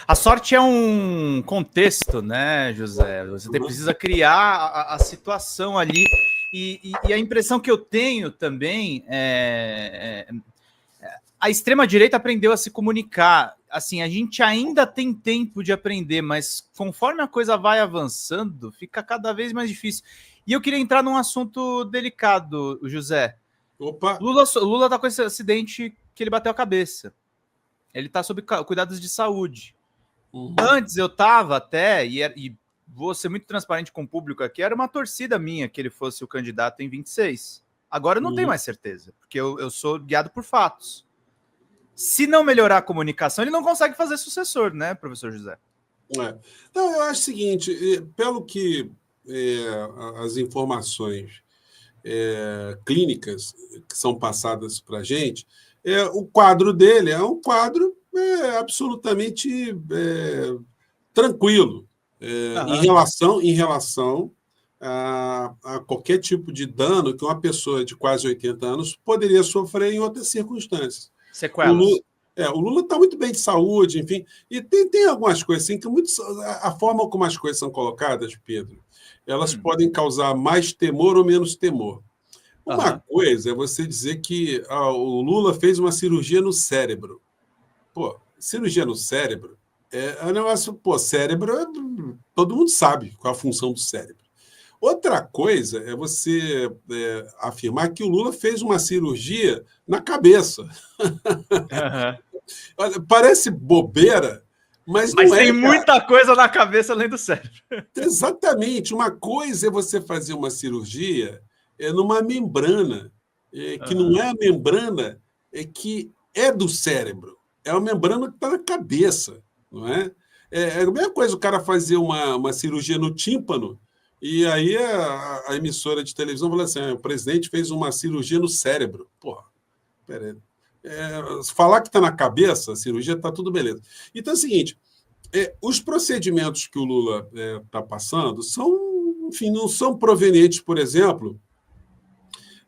A sorte é um contexto, né, José? Você precisa criar a situação ali. E a impressão que eu tenho também a extrema-direita aprendeu a se comunicar. Assim, a gente ainda tem tempo de aprender, mas conforme a coisa vai avançando, fica cada vez mais difícil. E eu queria entrar num assunto delicado, José. Opa! Lula tá com esse acidente que ele bateu a cabeça. Ele tá sob cuidados de saúde. Antes eu tava até, e vou ser muito transparente com o público aqui, era uma torcida minha que ele fosse o candidato em 26. Agora eu não tenho mais certeza, porque eu sou guiado por fatos. Se não melhorar a comunicação, ele não consegue fazer sucessor, né, professor José? Então, eu acho o seguinte, pelo que as informações clínicas que são passadas para a gente, o quadro dele é um quadro absolutamente tranquilo em relação a qualquer tipo de dano que uma pessoa de quase 80 anos poderia sofrer em outras circunstâncias. Sequelas. O Lula está muito bem de saúde, enfim. E tem algumas coisas assim que a forma como as coisas são colocadas, Pedro, elas podem causar mais temor ou menos temor. Uma coisa é você dizer que o Lula fez uma cirurgia no cérebro. Pô, cirurgia no cérebro é um negócio. Pô, cérebro, todo mundo sabe qual é a função do cérebro. Outra coisa é você afirmar que o Lula fez uma cirurgia na cabeça. Olha, parece bobeira, mas não tem muita coisa na cabeça além do cérebro. Exatamente. Uma coisa é você fazer uma cirurgia numa membrana, que não é a membrana que é do cérebro, é uma membrana que está na cabeça, não é? É a mesma coisa o cara fazer uma cirurgia no tímpano, e aí a emissora de televisão fala assim: o presidente fez uma cirurgia no cérebro. Porra, peraí. Falar que está na cabeça, a cirurgia está tudo beleza. Então é o seguinte: os procedimentos que o Lula está passando enfim, não são provenientes, por exemplo,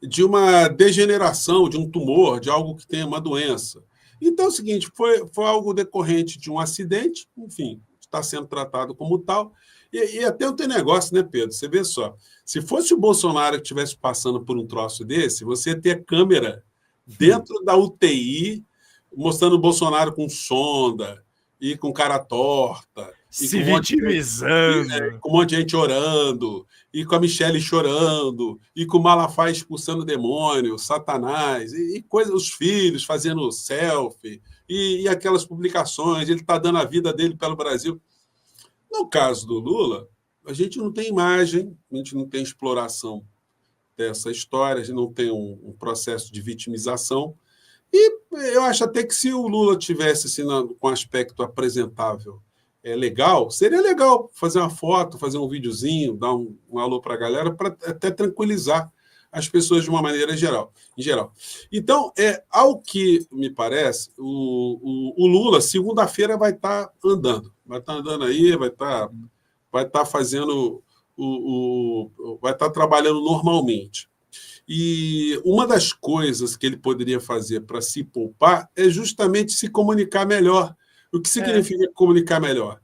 de uma degeneração, de um tumor, de algo que tenha uma doença. Então é o seguinte: foi algo decorrente de um acidente, enfim, está sendo tratado como tal. E até tem negócio, né, Pedro? Você vê só, se fosse o Bolsonaro que estivesse passando por um troço desse, você ia ter câmera dentro da UTI mostrando o Bolsonaro com sonda e com cara torta. Se vitimizando. Com um monte de gente orando, e com a Michelle chorando, e com o Malafaia expulsando o demônio, Satanás, e os filhos fazendo selfie, e aquelas publicações, ele está dando a vida dele pelo Brasil. No caso do Lula, a gente não tem imagem, a gente não tem exploração dessa história, a gente não tem um processo de vitimização. E eu acho até que se o Lula tivesse assim, com aspecto apresentável legal, seria legal fazer uma foto, fazer um videozinho, dar um alô para a galera, para até tranquilizar as pessoas de uma maneira em geral. Então, ao que me parece, o Lula, segunda-feira, vai estar andando. Vai estar andando aí, vai estar fazendo vai estar trabalhando normalmente. E uma das coisas que ele poderia fazer para se poupar é justamente se comunicar melhor. O que significa comunicar melhor?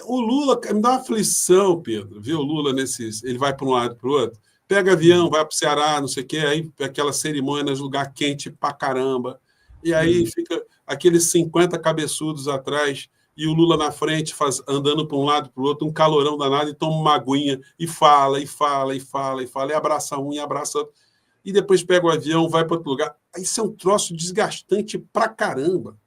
O Lula, me dá uma aflição, Pedro, ver o Lula ele vai para um lado e para o outro, pega avião, vai para o Ceará, não sei o quê, aí aquela cerimônia, lugar quente pra caramba, e aí fica aqueles 50 cabeçudos atrás, e o Lula na frente, andando para um lado e para o outro, um calorão danado, e toma uma aguinha, e fala, e abraça um, e abraça outro, e depois pega o avião, vai para outro lugar. Isso é um troço desgastante pra caramba.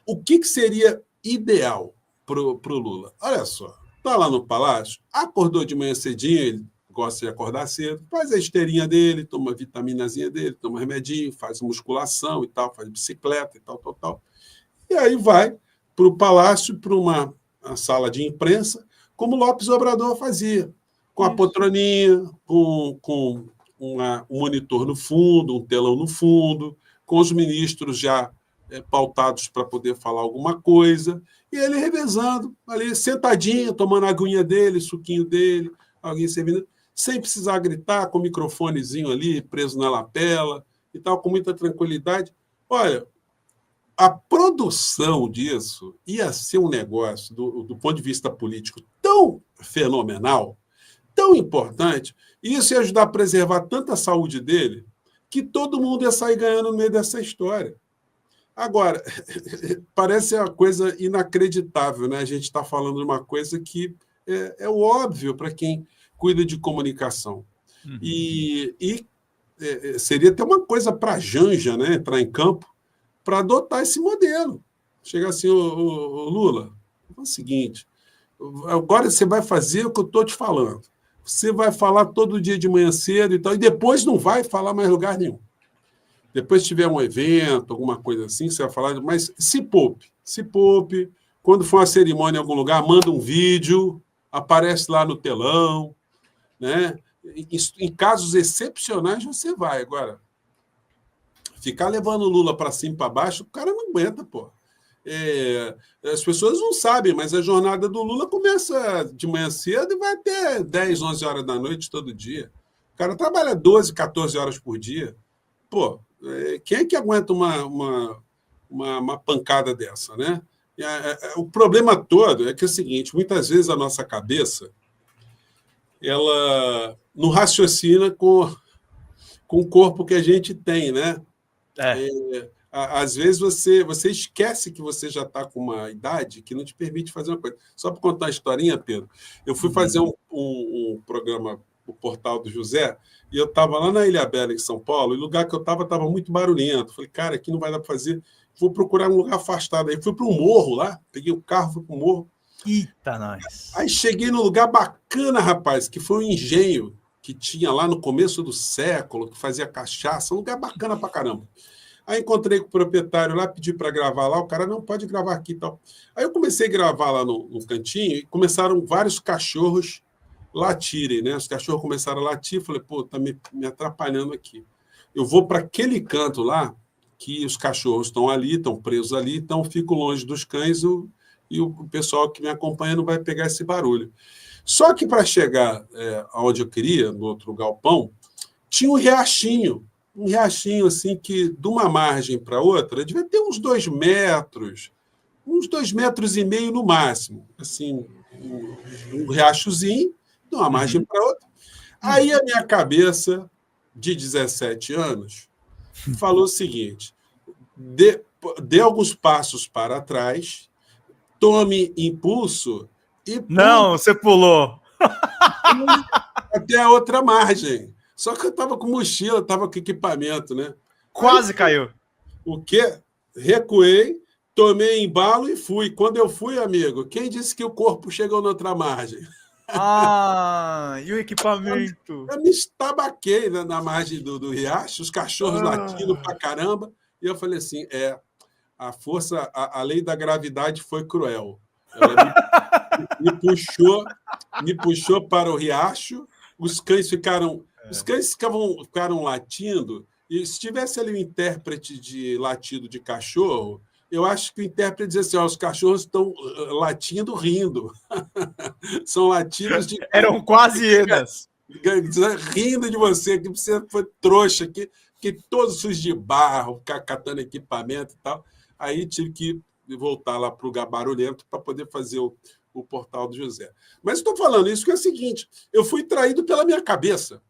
O que seria ideal pro Lula? Olha só, tá lá no Palácio, acordou de manhã cedinho, ele gosta de acordar cedo, faz a esteirinha dele, toma a vitaminazinha dele, toma um remedinho, faz musculação e tal, faz bicicleta e tal. E aí vai para o Palácio, para uma sala de imprensa, como Lopes Obrador fazia, com a poltroninha, com um monitor no fundo, um telão no fundo, com os ministros já pautados para poder falar alguma coisa, e ele revezando, ali sentadinho, tomando a aguinha dele, suquinho dele, alguém servindo, sem precisar gritar, com o microfonezinho ali, preso na lapela, e tal, com muita tranquilidade. Olha, a produção disso ia ser um negócio, do ponto de vista político, tão fenomenal, tão importante, e isso ia ajudar a preservar tanta saúde dele, que todo mundo ia sair ganhando no meio dessa história. Agora, parece uma coisa inacreditável, né? A gente está falando de uma coisa que é o óbvio para quem cuida de comunicação. Uhum. E seria até uma coisa para a Janja, né, entrar em campo, para adotar esse modelo. Chegar assim, ô Lula, é o seguinte, agora você vai fazer o que eu estou te falando. Você vai falar todo dia de manhã cedo e tal, e depois não vai falar mais em lugar nenhum. Depois tiver um evento, alguma coisa assim, você vai falar, mas se poupe. Quando for uma cerimônia em algum lugar, manda um vídeo, aparece lá no telão, né? Em casos excepcionais, você vai. Agora, ficar levando o Lula para cima e para baixo, o cara não aguenta, pô. As pessoas não sabem, mas a jornada do Lula começa de manhã cedo e vai até 10, 11 horas da noite todo dia. O cara trabalha 12, 14 horas por dia. Pô, quem é que aguenta uma pancada dessa, né? O problema todo é que é o seguinte, muitas vezes a nossa cabeça ela não raciocina com o corpo que a gente tem, né? Às vezes você esquece que você já está com uma idade que não te permite fazer uma coisa. Só para contar uma historinha, Pedro, eu fui fazer um programa, o Portal do José, e eu estava lá na Ilhabela, em São Paulo, e o lugar que eu estava muito barulhento. Falei, cara, aqui não vai dar para fazer, vou procurar um lugar afastado. Aí fui para um morro lá, peguei o carro, fui para o morro. Eita, nós! Aí cheguei num lugar bacana, rapaz, que foi um engenho que tinha lá no começo do século, que fazia cachaça, um lugar bacana pra caramba. Aí encontrei com o proprietário lá, pedi para gravar lá, o cara não pode gravar aqui e tal. Aí eu comecei a gravar lá no cantinho e começaram vários cachorros latirem, né? Os cachorros começaram a latir, falei, pô, tá me atrapalhando aqui. Eu vou para aquele canto lá, que os cachorros estão ali, estão presos ali, então fico longe dos cães e o pessoal que me acompanha não vai pegar esse barulho. Só que para chegar aonde eu queria, no outro galpão, tinha um riachinho assim que de uma margem para outra devia ter uns 2 metros, uns 2,5 metros no máximo, assim, um riachozinho de uma margem para outra. Aí a minha cabeça de 17 anos falou o seguinte: dê alguns passos para trás, tome impulso e não, você pulou até a outra margem. Só que eu estava com mochila, estava com equipamento, né? Quase caiu. O quê? Recuei, tomei embalo e fui. Quando eu fui, amigo, quem disse que o corpo chegou na outra margem? E o equipamento? Eu me estabaquei na margem do riacho, os cachorros latindo pra caramba. E eu falei assim, a força, a lei da gravidade foi cruel. Ela me puxou para o riacho, os cães ficaram latindo, e se tivesse ali um intérprete de latido de cachorro, eu acho que o intérprete dizia assim, os cachorros estão latindo, rindo. São latidos de... Eram quase hienas. Rindo de você, que você foi trouxa aqui, que todos sujos de barro, ficar catando equipamento e tal. Aí tive que voltar lá para o lugar barulhento para poder fazer o Portal do José. Mas estou falando isso que é o seguinte, eu fui traído pela minha cabeça.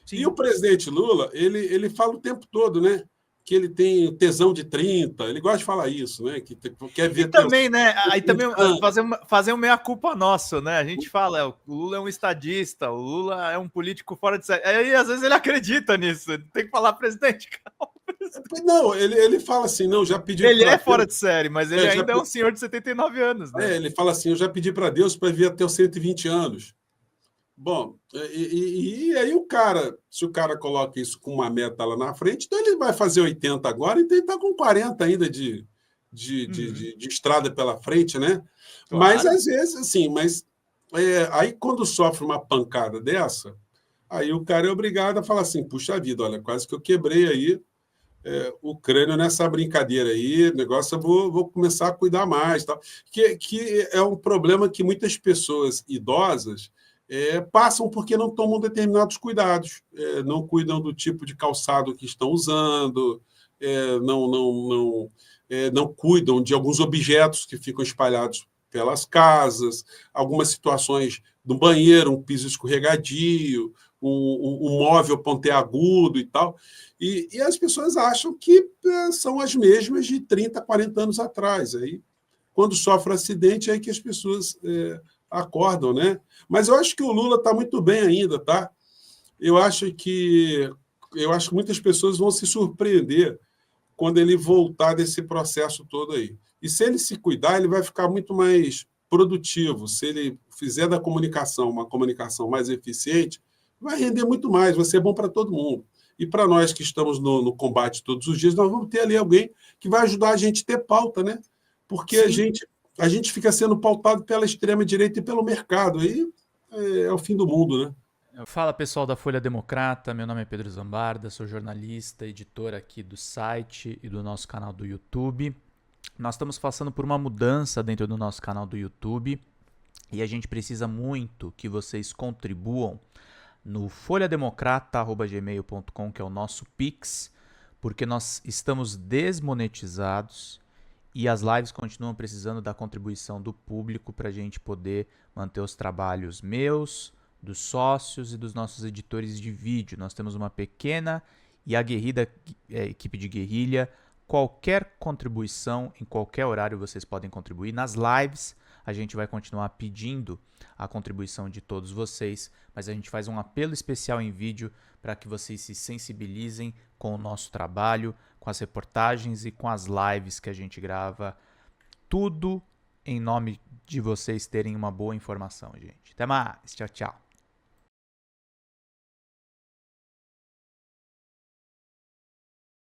Sim. E o presidente Lula, ele fala o tempo todo, né? Que ele tem tesão de 30, ele gosta de falar isso, né? Que quer ver. E também, né? Aí também fazer um meia-culpa nosso, né? A gente fala, o Lula é um estadista, o Lula é um político fora de série. Aí, às vezes, ele acredita nisso. Tem que falar, presidente, calma. Não, ele fala assim, não, já pedi. Ele é fora de série, mas ele ainda é um senhor de 79 anos, né? Ele fala assim, eu já pedi para Deus para vir até os 120 anos. Bom, e aí se o cara coloca isso com uma meta lá na frente, então ele vai fazer 80 agora, então ele está com 40 ainda de estrada pela frente, né? Claro. Mas às vezes, assim, aí quando sofre uma pancada dessa, aí o cara é obrigado a falar assim, puxa vida, olha, quase que eu quebrei aí o crânio nessa brincadeira aí, negócio eu vou começar a cuidar mais, tal. Que é um problema que muitas pessoas idosas passam porque não tomam determinados cuidados, não cuidam do tipo de calçado que estão usando, não cuidam de alguns objetos que ficam espalhados pelas casas, algumas situações do banheiro, um piso escorregadio, um móvel pontiagudo e tal. E as pessoas acham que são as mesmas de 30, 40 anos atrás. Aí, quando sofre um acidente, é aí que as pessoas acordam, né? Mas eu acho que o Lula está muito bem ainda, tá? Eu acho que muitas pessoas vão se surpreender quando ele voltar desse processo todo aí. E se ele se cuidar, ele vai ficar muito mais produtivo. Se ele fizer da comunicação uma comunicação mais eficiente, vai render muito mais, vai ser bom para todo mundo. E para nós que estamos no combate todos os dias, nós vamos ter ali alguém que vai ajudar a gente a ter pauta, né? Porque a gente fica sendo pautado pela extrema-direita e pelo mercado. Aí é o fim do mundo, né? Fala pessoal da Folha Democrata, meu nome é Pedro Zambarda, sou jornalista, editor aqui do site e do nosso canal do YouTube. Nós estamos passando por uma mudança dentro do nosso canal do YouTube e a gente precisa muito que vocês contribuam no folhademocrata@gmail.com, que é o nosso Pix, porque nós estamos desmonetizados e as lives continuam precisando da contribuição do público para a gente poder manter os trabalhos meus, dos sócios e dos nossos editores de vídeo. Nós temos uma pequena e aguerrida equipe de guerrilha. Qualquer contribuição, em qualquer horário vocês podem contribuir. Nas lives a gente vai continuar pedindo a contribuição de todos vocês, mas a gente faz um apelo especial em vídeo para que vocês se sensibilizem com o nosso trabalho, com as reportagens e com as lives que a gente grava. Tudo em nome de vocês terem uma boa informação, gente. Até mais. Tchau, tchau.